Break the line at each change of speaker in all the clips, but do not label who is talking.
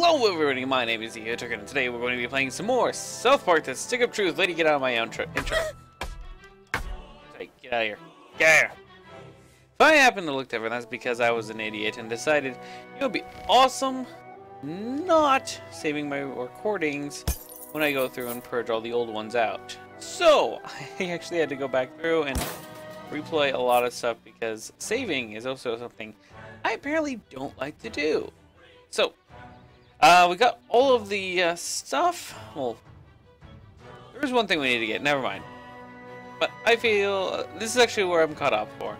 Hello everybody, my name is Eo Turkin, and today we're going to be playing some more South Park: The Stick of Truth. Lady, get out of my intro. Hey, get out of here. Get out of here. If I happen to look different, that's because I was an idiot and decided it would be awesome not saving my recordings when I go through and purge all the old ones out. So, I actually had to go back through and replay a lot of stuff because saving is also something I apparently don't like to do. So, we got all of the stuff. Well, there's one thing we need to get. Never mind. But I feel this is actually where I'm caught up for.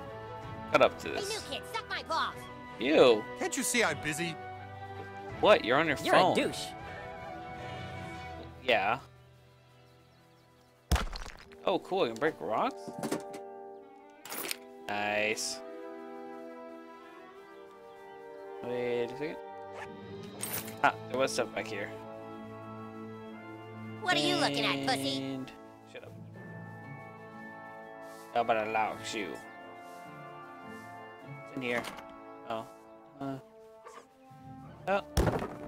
Caught up to this.
Hey, new kid, suck my balls.
You.
Can't you see I'm busy?
What? You're on your phone.
You're a douche.
Yeah. Oh, cool. I can break rocks? Nice. Wait a second. Ah, there was stuff back here.
What are you looking at, pussy?
And... Shut up. How about I lock you? It's in here. Oh. Oh.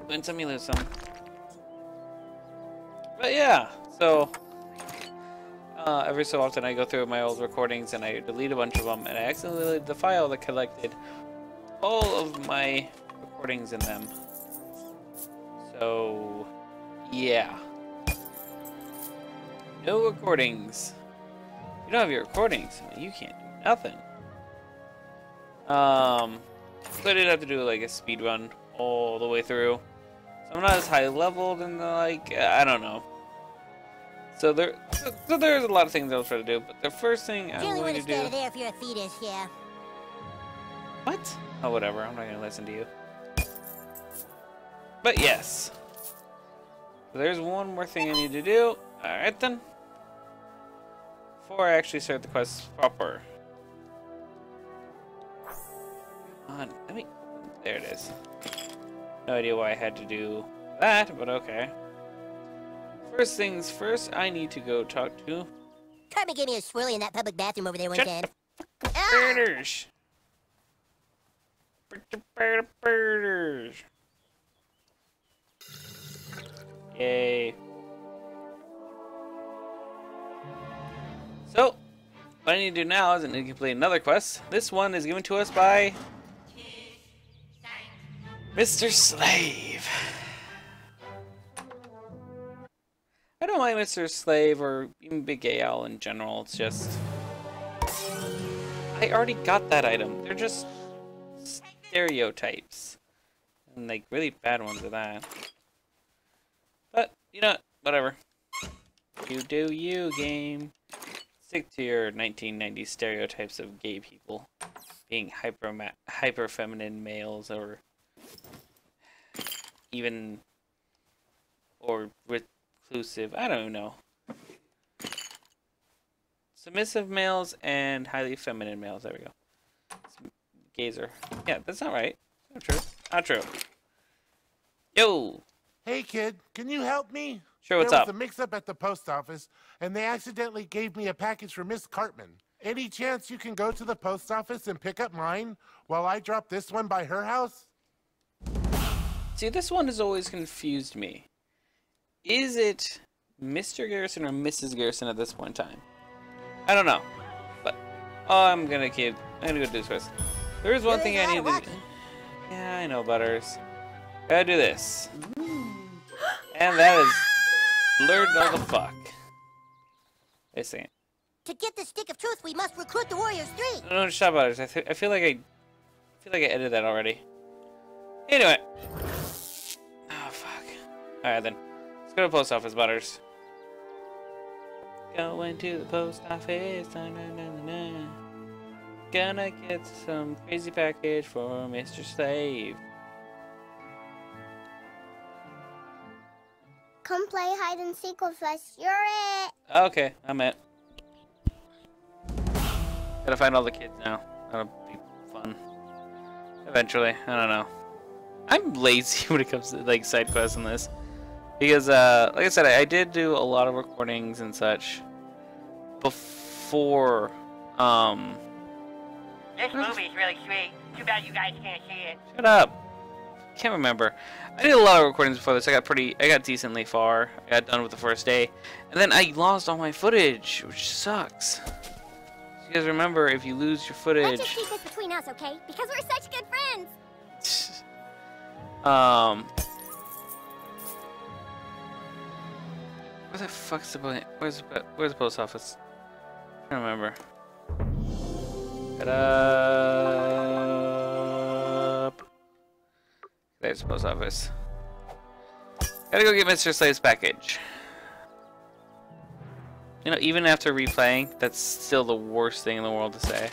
Win some, you lose some. But yeah, so... every so often I go through my old recordings and I delete a bunch of them, and I accidentally deleted the file that collected all of my recordings in them. So, yeah. No recordings. You don't have your recordings, you can't do nothing. So I did have to do like a speed run all the way through. So I'm not as high leveled and like, I don't know. So there's a lot of things I was trying to do, but the first thing I'm going to do...
Really there if you're a fetus, yeah.
What? Oh, whatever. I'm not going to listen to you. But yes. So there's one more thing I need to do. Alright then. Before I actually start the quest proper. Come on, let me... There it is. No idea why I had to do that, but okay. First things first, I need to go talk to...
Cartman gave me a swirly in that public bathroom over there one time.
Birders! Birders! Yay. So, what I need to do now is I need to complete another quest. This one is given to us by... Mr. Slave. I don't mind Mr. Slave or even Big Gay Owl in general, it's just... I already got that item. They're just stereotypes. And like really bad ones at that. But, you know, whatever. You do you, game. Stick to your 1990s stereotypes of gay people. Being hyper feminine males or even or reclusive. I don't know. Submissive males and highly feminine males. There we go. Gazer. Yeah, that's not right. Not true. Not true. Yo!
Hey kid, can you help me?
Sure, what's up?
There was a mix-up at the post office, and they accidentally gave me a package for Miss Cartman. Any chance you can go to the post office and pick up mine while I drop this one by her house?
See, this one has always confused me. Is it Mr. Garrison or Mrs. Garrison at this point in time? I don't know. But I'm gonna go do this first. There is one thing I need to do. Yeah, I know, Butters. Gotta do this. And that is blurred all the fuck. Wait a second.
To get the Stick of Truth, we must recruit the Warriors 3.
No, shut up, Butters. I feel like I edited that already. Anyway. Oh fuck. Alright then. Let's go to the post office, Butters. Going to the post office. Na, na, na, na, na. Gonna get some crazy package for Mr. Slave.
Come play hide and seek with us. You're it.
Okay, I'm it. Gotta find all the kids now. That'll be fun. Eventually, I don't know. I'm lazy when it comes to like side quests in this, because like I said, I did do a lot of recordings and such before.
This movie's really sweet. Too bad you guys can't see it.
Shut up. can't remember. I did a lot of recordings before this. I got decently far. I got done with the first day, and then I lost all my footage, which sucks. You guys remember, if you lose your footage...
Let's just keep this between us, okay? Because we're such good friends.
Where the fuck's the... Where's the post office? I don't remember. Get up. There's the post office. Gotta go get Mr. Slave's package. You know, even after replaying, that's still the worst thing in the world to say.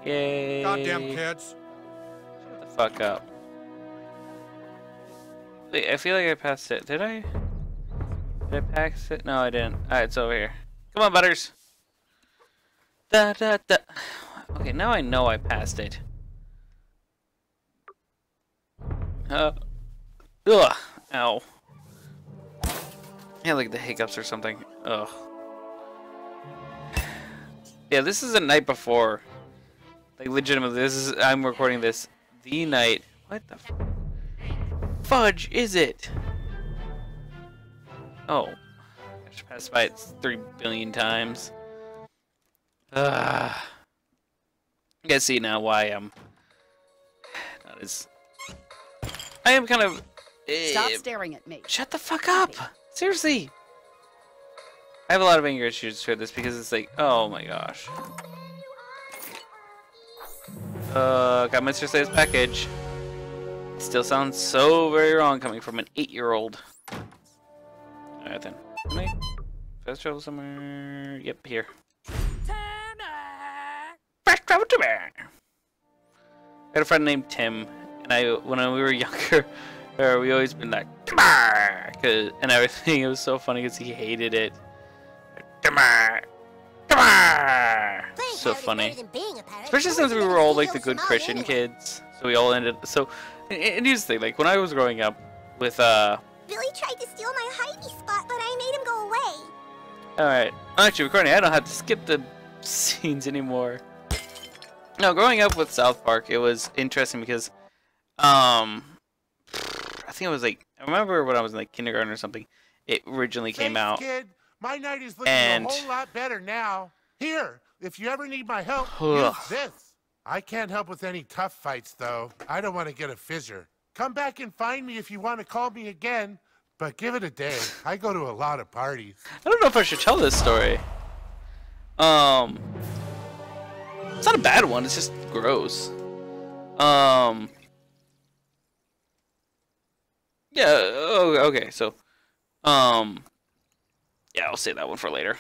Yay.
Goddamn kids.
Shut the fuck up. Wait, I feel like I passed it. Did I? Did I pass it? No, I didn't. Alright, it's over here. Come on, Butters. Da da da. Okay, now I know I passed it. Ugh. Ow. Yeah, like the hiccups or something. Ugh. Yeah, this is the night before. Like, legitimately, I'm recording this the night. What the fudge is it? Oh. I just passed by it 3 billion times. You guys see now why I'm not as... I am kind of...
Stop staring at me.
Shut the fuck up! Seriously! I have a lot of anger issues for this because it's like, oh my gosh. Got Mr. Slave's package. Still sounds so very wrong coming from an 8-year-old. Alright then. Can I fast travel somewhere? Yep, here. Fast travel to me! I had a friend named Tim, and when we were younger, we always been like, come on! And everything. It was so funny because he hated it. Come on! Come on! So funny. Especially since we were all like the good Christian kids. So we all ended. So, and here's the thing, like when I was growing up with,
Billy tried to steal my hidey spot, but I made him go away.
Alright. I'm actually recording. I don't have to skip the scenes anymore. No, growing up with South Park, it was interesting because, I think it was like, I remember when I was in like kindergarten or something, it originally came out.
Kid. My night is looking a whole lot better now. Here, if you ever need my help, use this. I can't help with any tough fights, though. I don't want to get a fissure. Come back and find me if you want to call me again, but give it a day. I go to a lot of parties.
I don't know if I should tell this story. It's not a bad one, it's just gross. Yeah, oh, okay, so, yeah, I'll save that one for later.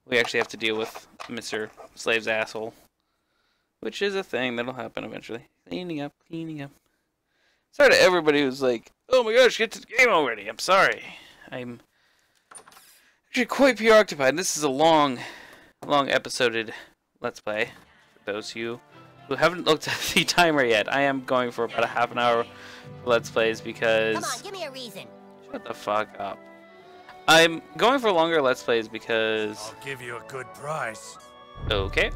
We actually have to deal with Mr. Slave's asshole, which is a thing that'll happen eventually. Cleaning up, cleaning up. Sorry to everybody who's like, oh my gosh, get to the game already. I'm sorry. I'm actually quite preoccupied. This is a long episoded Let's Play. For those of you who haven't looked at the timer yet, I am going for about a half an hour for Let's Plays because...
Come on, give me a reason.
Shut the fuck up. I'm going for longer Let's Plays because...
I'll give you a good price.
Okay.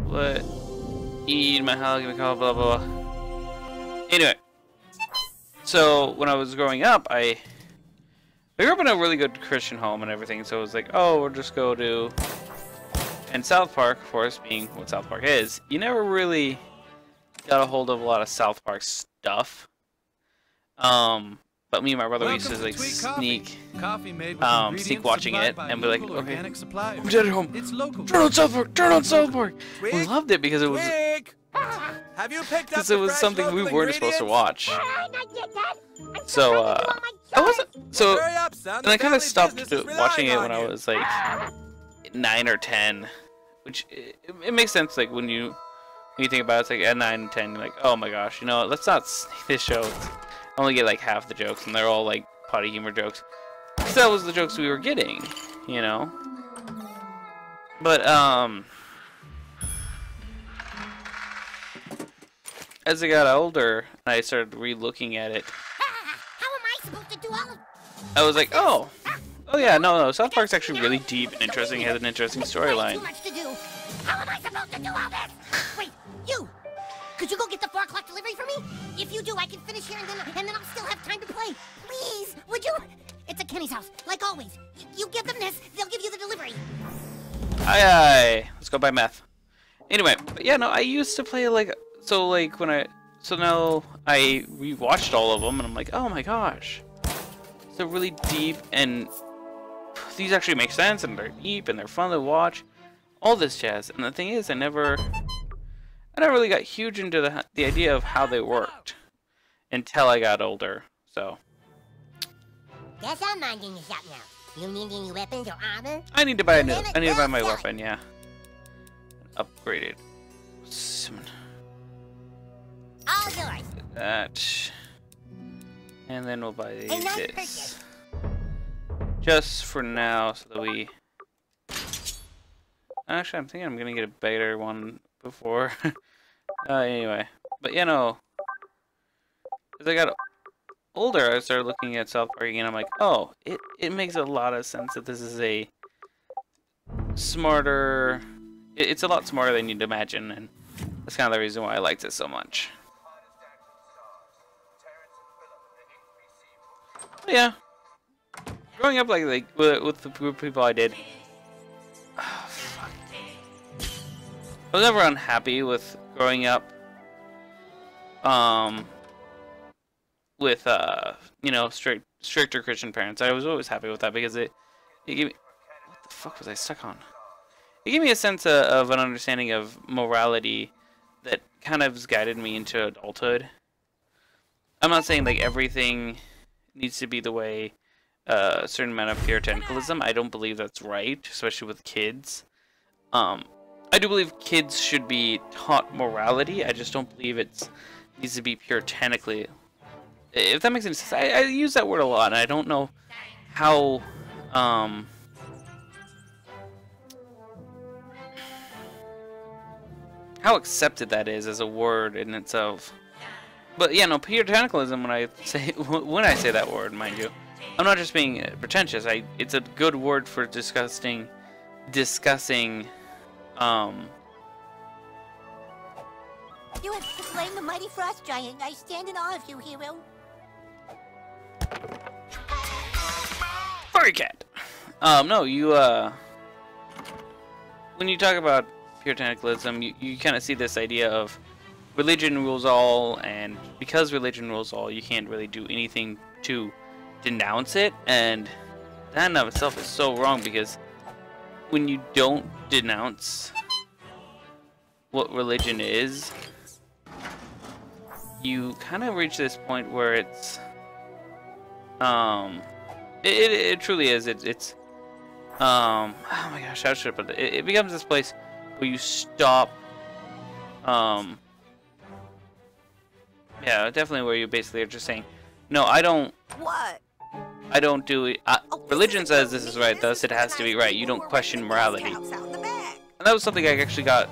What? Eat my hell, give me a call, blah, blah, blah. Anyway. So, when I was growing up, I grew up in a really good Christian home and everything, so it was like, oh, we'll just go to... And South Park, of course, being what South Park is, you never really got a hold of a lot of South Park stuff. But me and my brother used to like sneak watching it and be like, okay, I'm dead at home. Turn on South Park, turn on South Park. We loved it because it was something we weren't supposed to watch. So I wasn't. So and I kind of stopped watching it when I was like 9 or 10, which it makes sense. Like when you think about it, it's like at 9 and 10, you're like, oh my gosh, you know, let's not sneak this show. I only get like half the jokes, and they're all like potty humor jokes. Because that was the jokes we were getting, you know. But as I got older, and I started re-looking at it,
How am I supposed to do all of
I was like, oh yeah, no, South Park's actually really deep and interesting. It has an interesting storyline.
Too much to do. How am I supposed to do all this? Wait, you! Could you go get the 4 o'clock delivery for me? If you do, I can finish here and then I'll still have time to play. Please, would you? It's at Kenny's house, like always. You give them this, they'll give you the delivery.
Aye. Let's go buy meth. Anyway, but yeah, no, I used to play like so now I rewatched all of them and I'm like, oh my gosh, so really deep, and these actually make sense and they're deep and they're fun to watch, all this jazz. And the thing is, I never really got huge into the idea of how they worked until I got older. So
Guess I'm minding the shop now. You need any weapons or armor?
I need to buy my weapon, yeah. Upgraded.
All yours.
That. And then we'll buy
A nice
this.
purchase.
Just for now, so that we... Actually, I'm thinking I'm gonna get a better one before. Anyway. But, you know... As I got older, I started looking at South Park and I'm like, oh, it makes a lot of sense that this is a smarter... It's a lot smarter than you'd imagine, and that's kind of the reason why I liked it so much. But yeah. Growing up like with the group of people I did, oh, fuck. I was never unhappy with growing up with you know, stricter Christian parents. I was always happy with that because it gave me, what the fuck was I stuck on? It gave me a sense of an understanding of morality that kind of guided me into adulthood. I'm not saying like everything needs to be the way a certain amount of puritanicalism. I don't believe that's right, especially with kids. I do believe kids should be taught morality. I just don't believe it needs to be puritanically. If that makes any sense. I use that word a lot, and I don't know how accepted that is as a word in itself. But yeah, no, puritanicalism, when I say that word, mind you, I'm not just being pretentious. It's a good word for discussing
You have slain the mighty frost giant. I stand in awe of you, hero.
Furry cat. No, you when you talk about puritanicalism, you kind of see this idea of religion rules all, and because religion rules all, you can't really do anything to denounce it, and that in of itself is so wrong, because when you don't denounce what religion is, you kind of reach this point where it's it truly is, it's oh my gosh, how should I put it? It becomes this place where you stop yeah, definitely, where you basically are just saying, no, I don't do it. Religion says this is right, thus it has to be right. You don't question morality. And that was something I actually got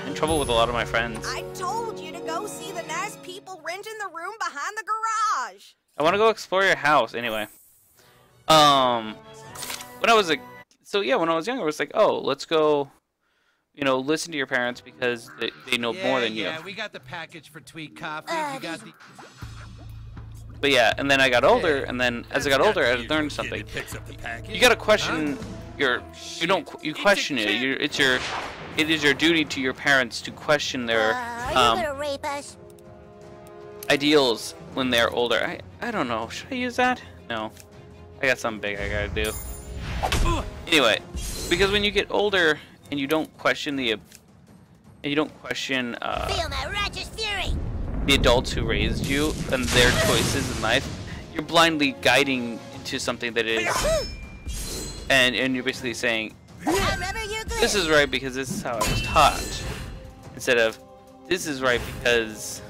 in trouble with a lot of my friends.
I told you to go see the nice people renting the room behind the garage.
I want to go explore your house. Anyway, when I was when I was younger, it was like, oh, let's go, you know, listen to your parents because they know more than you.
Yeah, we got the package for Tweet Coffee. We got the...
But yeah, and then I got older, and then as I got older, I learned something. You gotta question you question it. It is your duty to your parents to question their
Are you gonna rape us?
ideals when they're older. I don't know. Should I use that? No. I got something big I gotta do. Anyway, because when you get older and you don't question
Feel my righteous fury.
the adults who raised you and their choices in life, you're blindly guiding into something that is, and you're basically saying, this is right because this is how I was taught, instead of this is right because,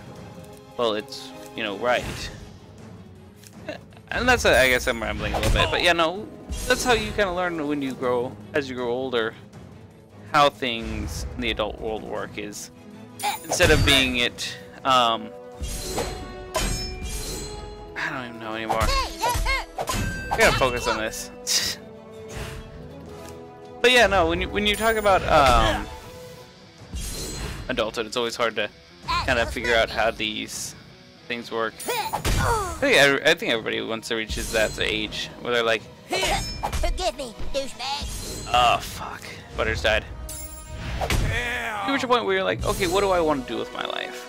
well, it's, you know, right. And that's, I guess I'm rambling a little bit, but yeah, no, that's how you kind of learn when you grow, as you grow older, how things in the adult world work is, instead of being it, I don't even know anymore. I gotta focus on this. But yeah, no, when you talk about adulthood, it's always hard to kind of figure out how these things work. I think everybody once they reaches that age where they're like,
Forgive me, douchebag.
oh fuck, Butters died. You reach a point where you're like, okay, what do I want to do with my life?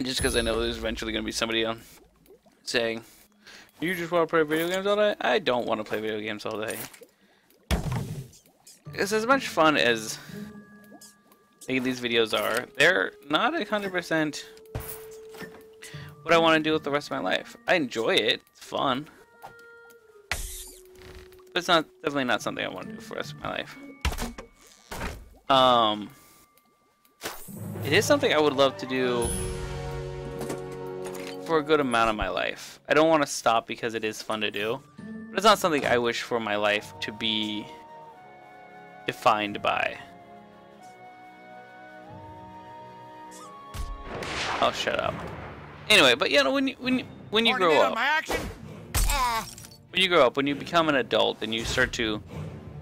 Just because I know there's eventually going to be somebody on saying, you just want to play video games all day? I don't want to play video games all day. It's as much fun as making these videos are. They're not 100% what I want to do with the rest of my life. I enjoy it. It's fun. But it's not definitely not something I want to do for the rest of my life. It is something I would love to do for a good amount of my life. I don't want to stop because it is fun to do, but it's not something I wish for my life to be defined by. Oh, shut up. Anyway, but you know, when you grow up, when you grow up, when you become an adult and you start to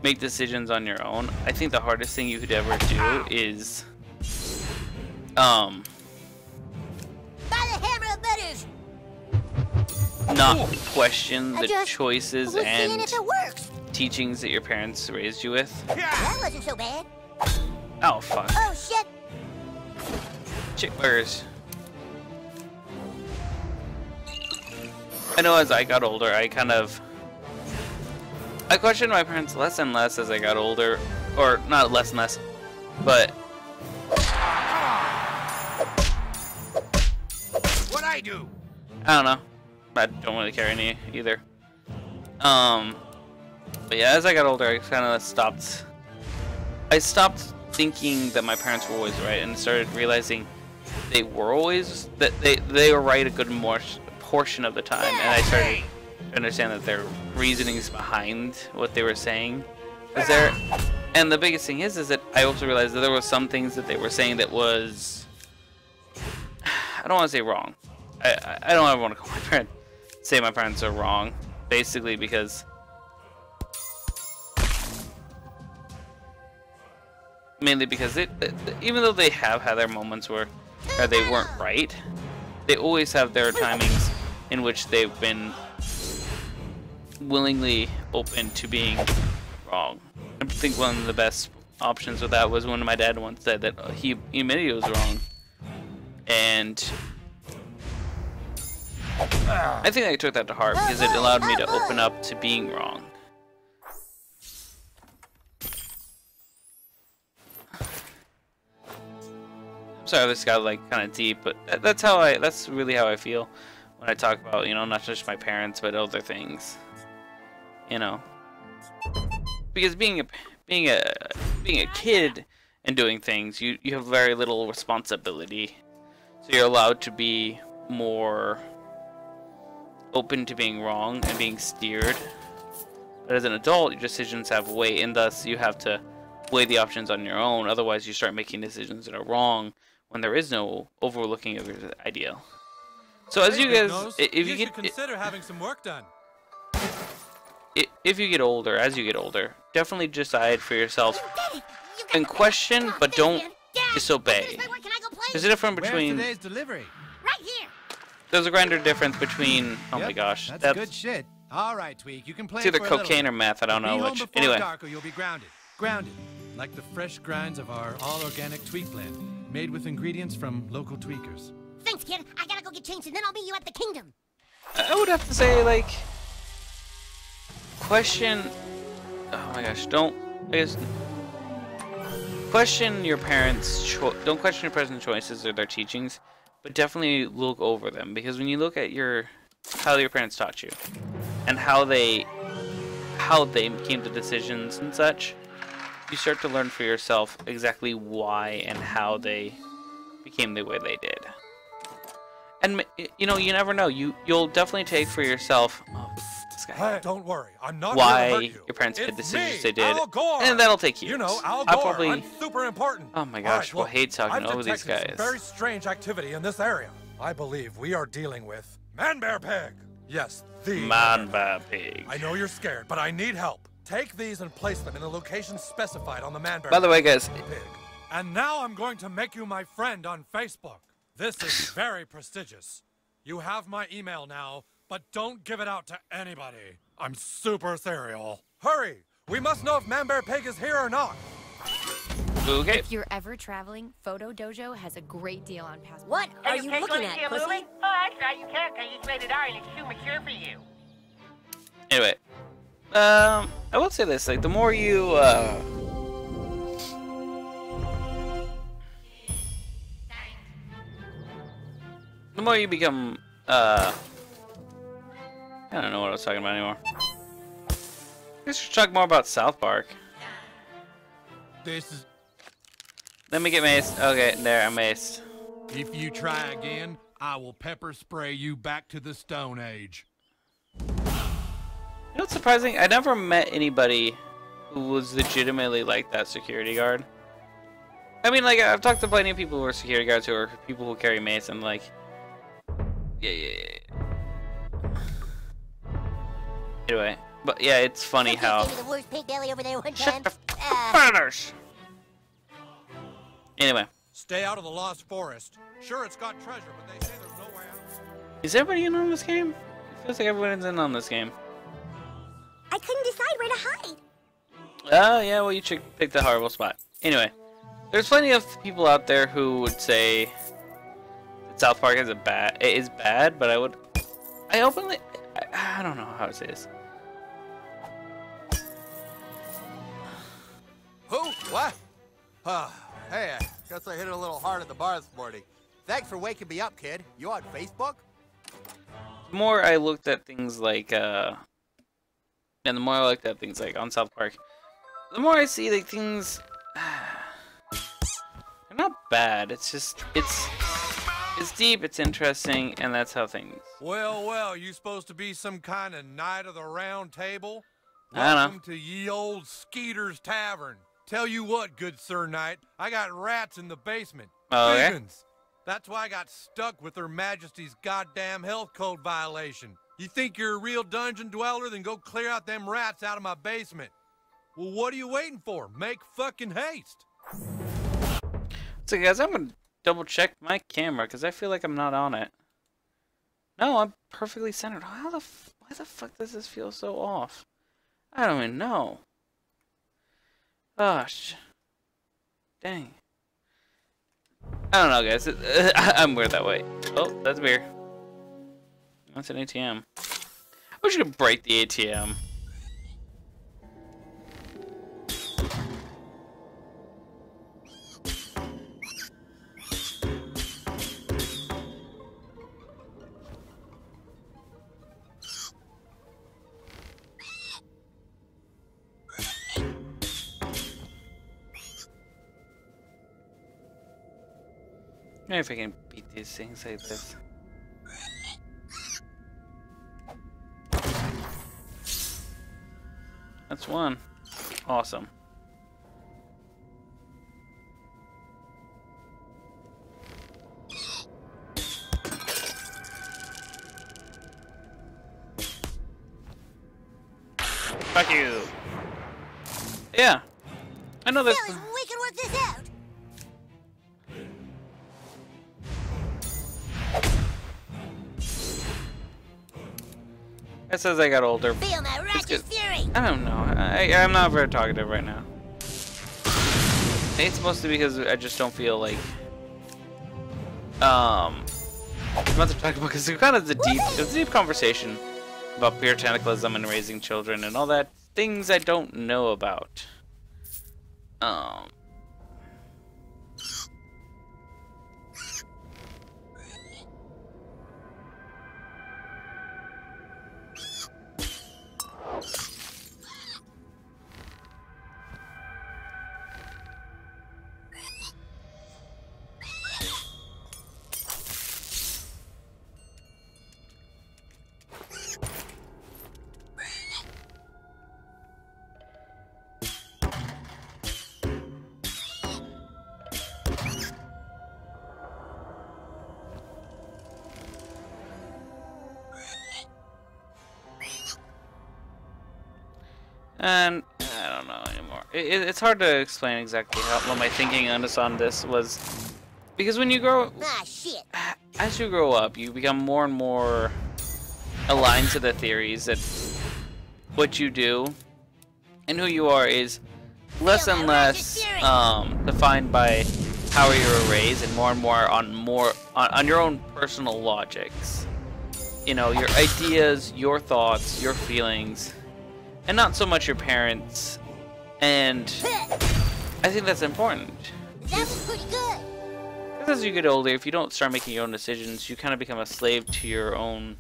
make decisions on your own, I think the hardest thing you could ever do is
By the hammer of Butters.
not question the
We'll
choices
see
and
if it works.
teachings that your parents raised you with.
That wasn't so bad.
Oh fuck.
Oh shit.
Chick burgers. I know as I got older, I questioned my parents less and less as I got older. Or, not less and less, but...
What'd I do?
I don't know. I don't really care any either. But yeah, as I got older, I kind of stopped... I stopped thinking that my parents were always right and started realizing they were always... that they were right a good portion of the time, and I started to understand that their reasonings behind what they were saying was there. And the biggest thing is that I also realized that there were some things that they were saying that was, I don't want to say wrong. I don't ever want to call my parents, say my parents are wrong, basically because mainly because even though they have had their moments where they weren't right, they always have their timings in which they've been willingly open to being wrong. I think one of the best options with that was when my dad once said that he admitted he was wrong. And I think I took that to heart because it allowed me to open up to being wrong. Sorry, this got like kind of deep, but that's really how I feel when I talk about, you know, not just my parents but other things, you know, because being a kid and doing things, you have very little responsibility, so you're allowed to be more open to being wrong and being steered. But as an adult, your decisions have weight, and thus you have to weigh the options on your own. Otherwise, you start making decisions that are wrong when there is no overlooking of your idea. So as you guys, if you get
consider having some work done.
If you get older, as you get older, definitely decide for yourself and question, but don't disobey. There's a difference between.
Where's today's delivery?
Right here.
There's a grander difference between. Oh my gosh,
That's good shit. All right, Tweak, you can play.
It's either
for a little
cocaine
bit.
or meth. I don't know
Be home
which.
before
Anyway.
dark or you'll be grounded. Grounded, like the fresh grinds of our all-organic Tweak blend, made with ingredients from local tweakers.
Thanks, kid. I gotta go get changed, and then I'll meet you at the kingdom.
I would have to say, like, question. Oh my gosh, don't. I guess. Question your parents' don't question your parents' choices or their teachings, but definitely look over them, because when you look at how your parents taught you, and how they came to decisions and such, you start to learn for yourself exactly why and how they became the way they did. And you know, you never know. You'll definitely take for yourself this guy.
Hey, don't worry, I'm not
Why
here to hurt you.
your parents made
It's
decisions
me,
they did,
Al Gore.
and that'll take years.
You know, Al
I'll
Gore.
probably.
I'm super important.
Oh my
All
gosh,
right,
we'll
look,
hate talking
I've
over these
detected
guys.
some very strange activity in this area. I believe we are dealing with Man Bear Pig. Yes, the
Man Bear Pig.
I know you're scared, but I need help. Take these and place them in the location specified on the Man Bear
By the way, guys,
Pig. And now I'm going to make you my friend on Facebook. This is very prestigious. You have my email now, but don't give it out to anybody. I'm super serial. Hurry! We must know if Man Bear Pig is here or not.
okay.
If you're ever traveling, Photo Dojo has a great deal on passports.
What are you looking at, pussy?
Oh, that's right, you can't, because it's rated R and it's too mature for you.
Anyway, I will say this: like, the more you, the more you become, I don't know what I was talking about anymore. I guess we should talk more about South Park.
This is...
Let me get maced. Okay, there, I'm maced.
If you try again, I will pepper spray you back to the Stone Age.
You know what's surprising? I never met anybody who was legitimately like that security guard. I mean, like, I've talked to plenty of people who are security guards who are people who carry mace, and like, yeah. Anyway, but yeah, it's funny how.
The worst pig belly over there one
Shut
time.
the f***ers! Anyway.
Stay out of the Lost Forest. Sure, it's got treasure, but they say there's no way out.
Is everybody in on this game? It feels like everyone's in on this game.
I couldn't decide where to hide.
Oh, yeah, well, you should pick the horrible spot. Anyway, there's plenty of people out there who would say that South Park is bad, but I openly, I don't know how to say this.
Who? What? Hey, I guess I hit it a little hard at the bar this morning. Thanks for waking me up, kid. You on Facebook?
The more I looked at things like, and the more I looked at things like on South Park, the more I see like things, they're not bad. It's just, it's deep, it's interesting, and that's how things.
Well, you supposed to be some kind of knight of the round table?
I don't know.
Welcome to ye old Skeeter's Tavern. Tell you what, good Sir Knight, I got rats in the basement.
Oh, okay.
Vegans. That's why I got stuck with Her Majesty's goddamn health code violation. You think you're a real dungeon dweller? Then go clear out them rats out of my basement. Well, what are you waiting for? Make fucking haste.
So guys, I'm gonna double check my camera because I feel like I'm not on it. No, I'm perfectly centered. Why the fuck does this feel so off? I don't even know. Gosh. Dang. I don't know, guys. I'm weird that way. Oh, that's beer. That's an ATM. I wish you could break the ATM. Maybe if I can beat these things like this. That's one. Awesome. Fuck you. Yeah. I know this.
Fellas, we can work this out.
It says I got older.
Feel my righteous fury.
I don't know. I'm not very talkative right now. It's mostly because I just don't feel like I'm about to talk about because it's kind of it's a deep conversation about puritanicalism and raising children and all that things I don't know about. And I don't know anymore. It's hard to explain exactly what my thinking on this was, because when you grow, as you grow up, you become more and more aligned to the theories that what you do and who you are is less and less defined by how you were raised, and more on your own personal logics. You know, your ideas, your thoughts, your feelings, and not so much your parents. And I think that's important.
That was pretty good.
Because as you get older, if you don't start making your own decisions, you kind of become a slave to your own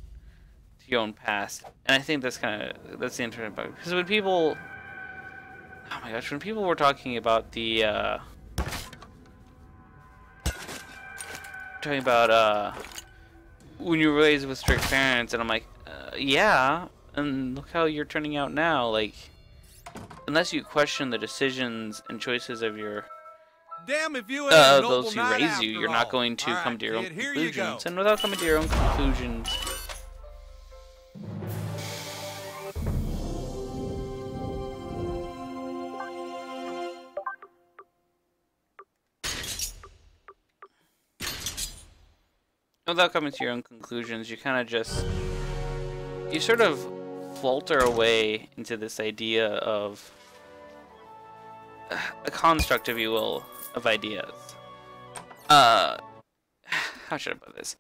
past. And I think that's the interesting part. Because when people, oh my gosh, when people were talking about the when you were raised with strict parents, and I'm like, yeah, and look how you're turning out now. Like, unless you question the decisions and choices of your those who raise you, you're not going to come to your own conclusions. And without coming to your own conclusions, you kind of just, you sort of falter away into this idea of a construct, if you will, of ideas. How should I put this?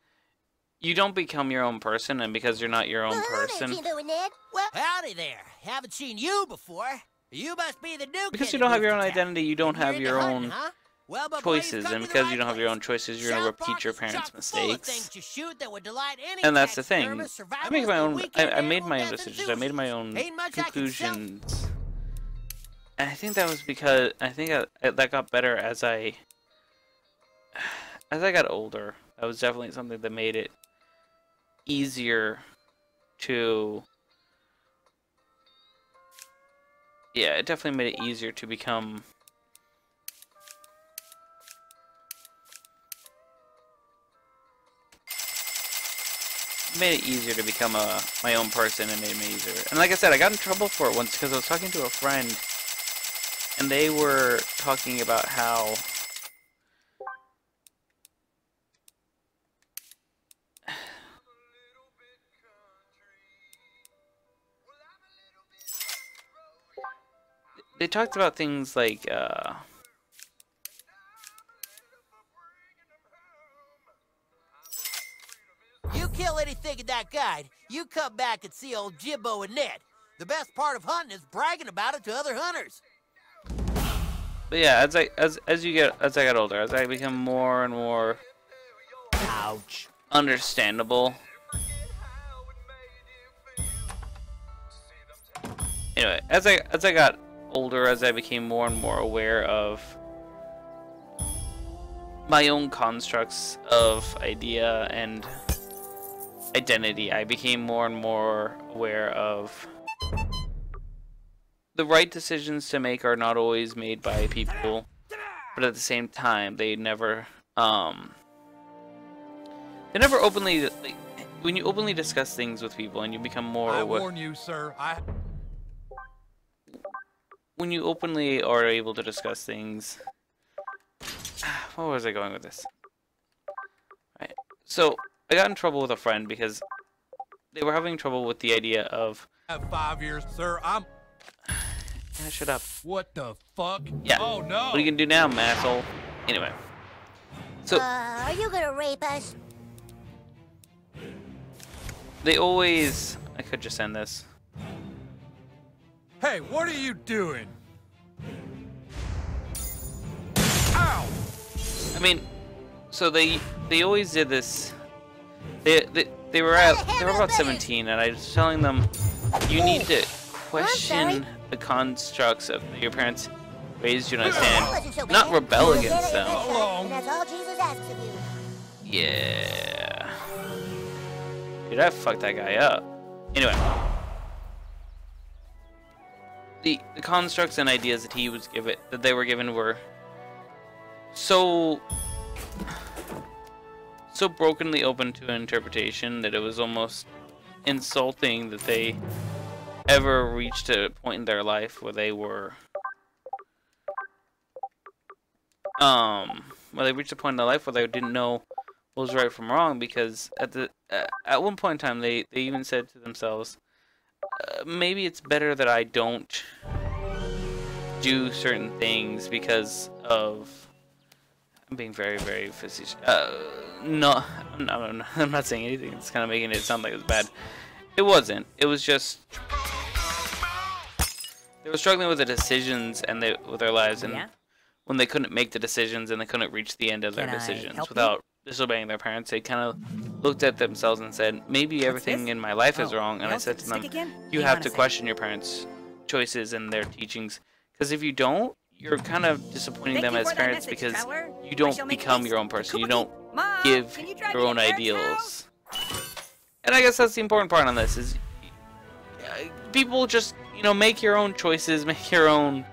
You don't become your own person, and because you're not your own person,
Well,
howdy there. Haven't seen you before. You must be the new
because
kid
you don't
that
have your own
moved to town.
identity, you don't have
You're
your
into
own
hunting, huh? Well, my boy,
choices,
you've come
and
to the
because
right
you don't have your own
place.
choices, you're gonna
South
repeat
Park
your
is chock
parents'
full of
mistakes.
things to shoot that would delight any
And that's the thing.
taxidermist,
I make my
survivalist,
own.
weekend
I made
animal
my own
death
decisions. I made my own
enthusiast. Ain't much I can sell.
conclusions. And I think that was because that got better as I got older. That was definitely something that made it easier to. Yeah, it definitely made it easier to become. Made it easier to become my own person, and made me easier. And like I said, I got in trouble for it once because I was talking to a friend, and they were talking about how they talked about things like
You kill anything in that guide, you come back and see old Jimbo and Ned. The best part of hunting is bragging about it to other hunters.
but yeah, as I got older, as I become more and more understandable. Anyway, as I got older, as I became more and more aware of my own constructs of idea and identity, I became more and more aware of the right decisions to make are not always made by people, but at the same time, they never openly, like, when you openly discuss things with people and you become more
I warn you, sir.
When you openly are able to discuss things, where was I going with this? Right. So I got in trouble with a friend because they were having trouble with the idea of.
I have 5 years, sir. I'm.
Yeah, shut up.
What the fuck?
Yeah.
Oh no.
What are you gonna do now, asshole? Anyway. So.
are you gonna rape us?
They always. I could just end this.
Hey, what are you doing? Ow!
I mean, so they always did this. They were about 17, and I was telling them, you need to question the constructs of your parents raised you to understand, not rebel against them.
That's all Jesus asks of you.
Yeah. Dude, I fucked that guy up. Anyway. The constructs and ideas that they were given were so brokenly open to interpretation that it was almost insulting that they ever reached a point in their life where they were reached a point in their life where they didn't know what was right from wrong, because at one point in time they even said to themselves, maybe it's better that I don't do certain things because of, I'm being very, very facetious. No, I'm not saying anything. It's kind of making it sound like it was bad. It wasn't. It was just they were struggling with the decisions and with their lives, and when they couldn't make the decisions and they couldn't reach the end of their decisions without disobeying their parents, they kind of looked at themselves and said, maybe everything in my life is wrong. And I said to them, you have to question your parents' choices and their teachings, because if you don't, you're kind of disappointing them as parents, because you don't become your own person. You don't give your own ideals. And I guess that's the important part on this, is people just, you know, make your own choices, make your own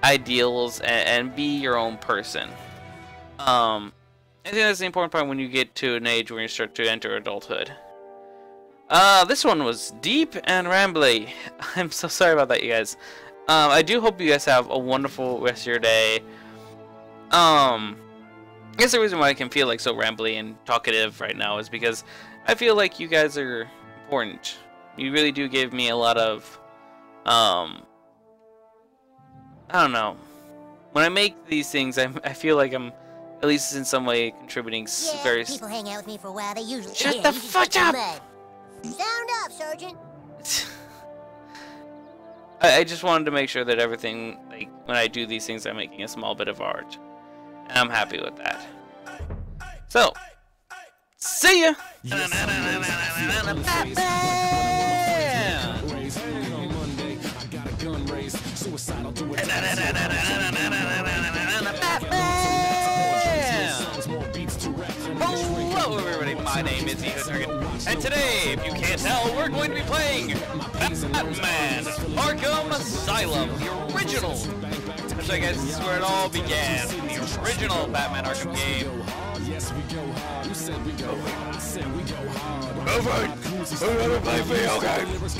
ideals, and be your own person. I think that's the important part when you get to an age where you start to enter adulthood. This one was deep and rambly. I'm so sorry about that, you guys. I do hope you guys have a wonderful rest of your day. I guess the reason why I can feel like so rambly and talkative right now is because I feel like you guys are important. You really do give me a lot of, I don't know. When I make these things, I feel like I'm, at least in some way, contributing very...
people hang out with me for a while. They usually...
Shut the fuck up!
Sound up, Sergeant!
I just wanted to make sure that everything, like, when I do these things, I'm making a small bit of art. And I'm happy with that. So, see ya! Hello everybody, my name is Ego Target, and today, if you can't tell, we're going to be playing Batman Arkham Asylum, the original. Which I guess is where it all began, the original Batman Arkham game. Alright, play video games.